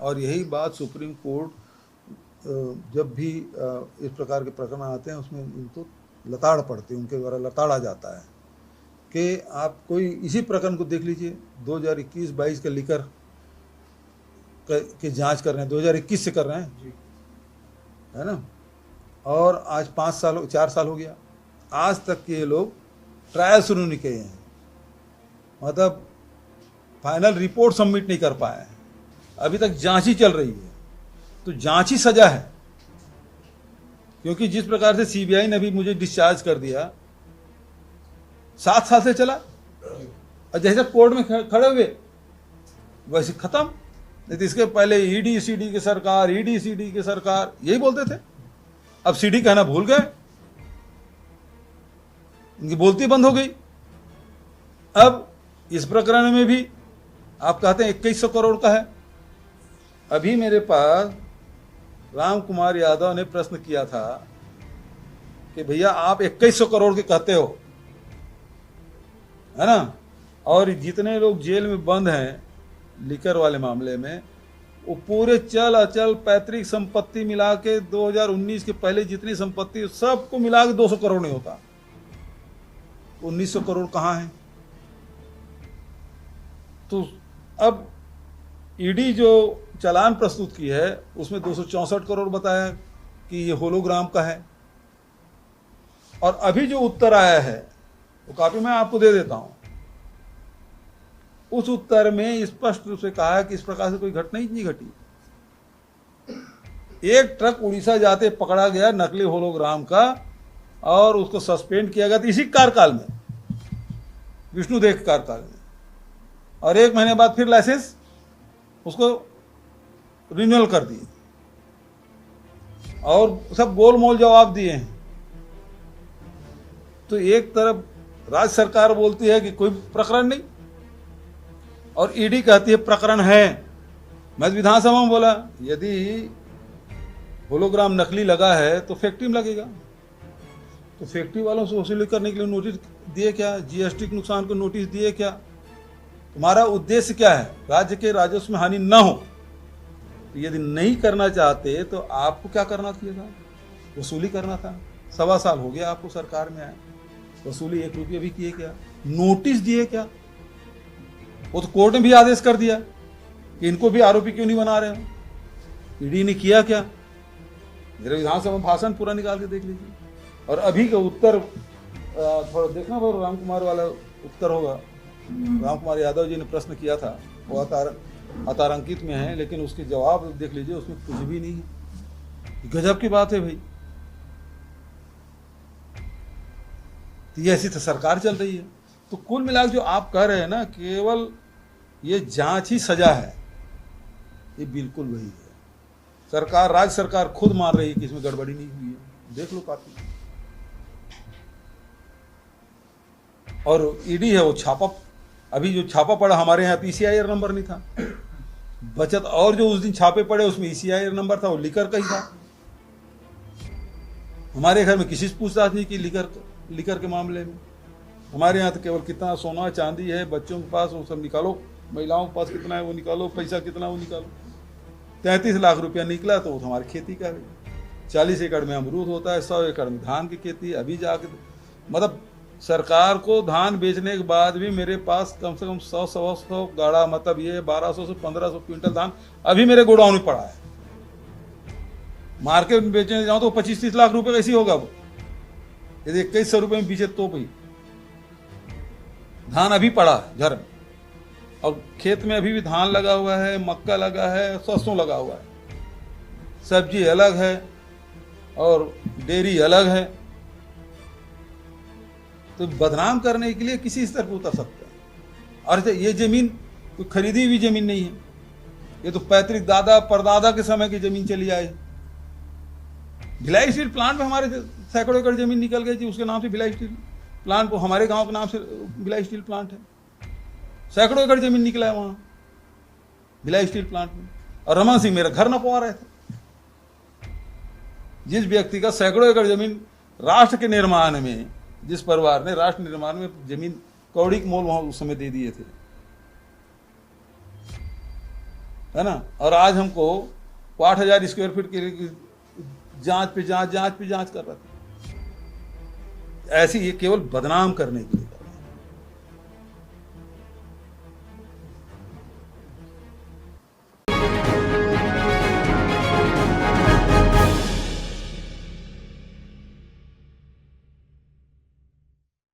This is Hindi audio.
और यही बात सुप्रीम कोर्ट जब भी इस प्रकार के प्रकरण आते हैं उसमें इनको लताड़ पड़ती है, उनके द्वारा लताड़ा जाता है कि आप कोई इसी प्रकरण को देख लीजिए, 2021-22 के लीकर की जांच कर रहे हैं, 2021 से कर रहे हैं, है ना, और आज 4 साल हो गया, आज तक के ये लोग ट्रायल शुरू नहीं किए हैं, मतलब फाइनल रिपोर्ट सबमिट नहीं कर पाए हैं, अभी तक जांच ही चल रही है। तो जांच ही सजा है, क्योंकि जिस प्रकार से सीबीआई ने भी मुझे डिस्चार्ज कर दिया, 7 साल से चला, और जैसे कोर्ट में खड़े हुए वैसे खत्म। नहीं तो इसके पहले ईडी सीडी की सरकार, ईडी सीडी की सरकार यही बोलते थे, अब सीडी कहना भूल गए, इनकी बोलती बंद हो गई। अब इस प्रकरण में भी आप कहते हैं 2100 करोड़ का है। अभी मेरे पास राम कुमार यादव ने प्रश्न किया था कि भैया आप 2100 करोड़ के कहते हो, है ना, और जितने लोग जेल में बंद हैं लिकर वाले मामले में, वो पूरे चल अचल पैतृक संपत्ति मिला के 2019 के पहले जितनी संपत्ति सबको मिला के 200 करोड़ नहीं होता, 1900 करोड़ कहाँ है? तो अब ईडी जो चालान प्रस्तुत की है उसमें 264 करोड़ बताया कि ये होलोग्राम का है, और अभी जो उत्तर आया है वो कॉपी मैं आपको दे देता हूं। उस उत्तर में स्पष्ट रूप से कहा है कि इस प्रकार से कोई घटना ही नहीं घटी। एक ट्रक उड़ीसा जाते पकड़ा गया नकली होलोग्राम का, और उसको सस्पेंड किया गया था इसी कार्यकाल में, विष्णुदेव के कार्यकाल में, और 1 महीने बाद फिर लाइसेंस उसको रिन्यूअल कर दिए, और सब गोलमोल जवाब दिए हैं। तो एक तरफ राज्य सरकार बोलती है कि कोई प्रकरण नहीं, और ईडी कहती है प्रकरण है। मैं विधानसभा में बोला यदि होलोग्राम नकली लगा है तो फैक्ट्री में लगेगा, तो फैक्ट्री वालों से वसूली करने के लिए नोटिस दिए क्या? जीएसटी के नुकसान को नोटिस दिए क्या? तुम्हारा उद्देश्य क्या है? राज्य के राजस्व में हानि न हो। तो यदि नहीं करना चाहते तो आपको क्या करना था? वसूली करना था। 1.25 साल हो गया आपको सरकार में आए, वसूली 1 रुपये भी किए क्या? नोटिस दिए क्या? वो तो कोर्ट ने भी आदेश कर दिया कि इनको भी आरोपी क्यों नहीं बना रहे हो। ईडी ने किया क्या? मेरे विधानसभा में भाषण पूरा निकाल के देख लीजिए। और अभी का उत्तर थोड़ा देखना, वो राम कुमार वाला उत्तर होगा। राम कुमार यादव जी ने प्रश्न किया था, वो अतारांकित में है, लेकिन उसके जवाब देख लीजिए, उसमें कुछ भी नहीं है। गजब की बात है भाई। तो ये ऐसी तो सरकार चल रही है। तो कुल मिलाकर जो आप कह रहे हैं ना, केवल ये जांच ही सजा है, ये बिल्कुल वही है। सरकार, राज्य सरकार खुद मान रही है कि इसमें गड़बड़ी नहीं हुई है, देख लो काफी। और ईडी है वो छापा, अभी जो छापा पड़ा हमारे यहाँ ईसीआईआर नंबर नहीं था, बचत और जो उस दिन छापे पड़े उसमें ईसीआईआर नंबर था, वो लिकर का ही था। हमारे घर में किसी से पूछताछ नहीं की लिकर के मामले में। हमारे यहाँ तो केवल कितना सोना चांदी है बच्चों के पास वो सब निकालो, महिलाओं के पास कितना है वो निकालो, पैसा कितना वो निकालो। 33 लाख रुपया निकला तो वो तो हमारी खेती का है। 40 एकड़ में अमरूद होता है, 100 एकड़ में धान की खेती। अभी जाके मतलब सरकार को धान बेचने के बाद भी मेरे पास कम से कम 100 गाड़ा, मतलब ये 1200 से 1500 क्विंटल धान अभी मेरे गोडाउन में पड़ा है। मार्केट में बेचने जाऊं तो 25-30 लाख रुपए कैसी होगा वो, यदि 2100 रुपये में बेचे तो भाई। धान अभी पड़ा है घर में, और खेत में अभी भी धान लगा हुआ है, मक्का लगा है, सरसों लगा हुआ है, सब्जी अलग है और डेयरी अलग है। तो बदनाम करने के लिए किसी स्तर पर उतर सकते हैं। और ये जमीन कोई खरीदी हुई जमीन नहीं है, ये तो पैतृक दादा परदादा के समय की जमीन चली आई। भिलाई स्टील प्लांट में हमारे सैकड़ों एकड़ जमीन निकल गई थी, उसके नाम से भिलाई स्टील प्लांट, वो हमारे गांव के नाम से भिलाई स्टील प्लांट है। सैकड़ों एकड़ जमीन निकला है वहां भिलाई स्टील प्लांट में। और रमन सिंह मेरा घर नपवा रहे थे। जिस व्यक्ति का सैकड़ों एकड़ जमीन राष्ट्र के निर्माण में, जिस परिवार ने राष्ट्र निर्माण में जमीन कौड़ी के मोल वहां उस समय दे दिए थे, है ना, और आज हमको 8,000 स्क्वायर फीट की जांच पे जांच कर रहा था। ऐसी ये केवल बदनाम करने के लिए।